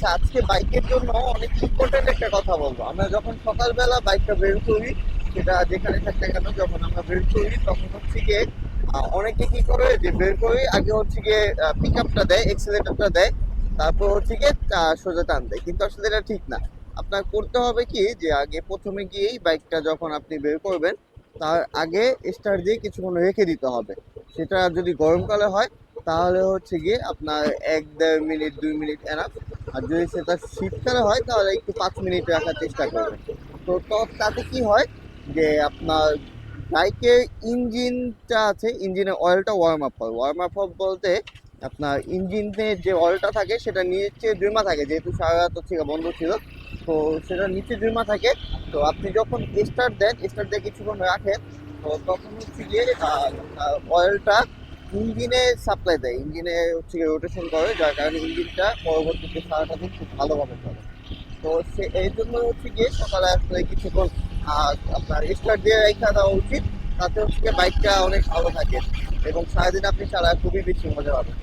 আচ্ছা, আজকে বাইকের জন্য অনেক ইম্পর্টেন্ট একটা কথা বলবো। আমরা যখন সকালবেলা বাইকটা বের করি, সেটা যেখানে থাকতে কেন, যখন আমরা বের করি তখন হচ্ছে গিয়ে অনেকে কি করে যে বের করি আগে হচ্ছে গিয়ে পিক আপটা দেয়, এক্সেলেটারটা দেয়, তারপর হচ্ছে গিয়ে সোজা টান দেয়, কিন্তু আসলে এটা ঠিক না। আপনার করতে হবে কি যে আগে প্রথমে গিয়েই বাইকটা যখন আপনি বের করবেন তার আগে স্টার্ট দিয়ে কিছুক্ষণ রেখে দিতে হবে। সেটা যদি গরমকালে হয় তাহলে হচ্ছে গিয়ে আপনার 1-1.5 মিনিট 2 মিনিট এনাফ। আর যদি সেটা শীতকালে হয় তাহলে একটু 5 মিনিট রাখার চেষ্টা করবেন। তো তাতে কি হয় যে আপনার বাইকের ইঞ্জিনটা আছে, ইঞ্জিনের অয়েলটা ওয়ার্ম আপ হয়। ওয়ার্ম আপ বলতে আপনার ইঞ্জিনের যে অয়েলটা থাকে সেটা নিচে জমা থাকে, যেহেতু সারা রাত হচ্ছে গিয়ে বন্ধ ছিল, তো সেটা নিচে জমা থাকে। তো আপনি যখন স্টার্ট দেন, স্টার্ট দিয়ে কিছুক্ষণ রাখেন, তো তখন হচ্ছে গিয়ে অয়েলটা ইঞ্জিনে সাপ্লাই দেয়, ইঞ্জিনে হচ্ছে রোটেশন করে, যার কারণে ইঞ্জিনটা পরবর্তীতে সারাটা দিন খুব ভালোভাবে চলে। তো সে এই জন্য হচ্ছে গিয়ে সকালে আসলে কিছুক্ষণ আপনার স্টার্ট দিয়ে রেখে দেওয়া উচিত। তাতে হচ্ছে গিয়ে বাইকটা অনেক ভালো থাকে এবং সারাদিন আপনি চালায় খুবই বেশি মজা পাবেন।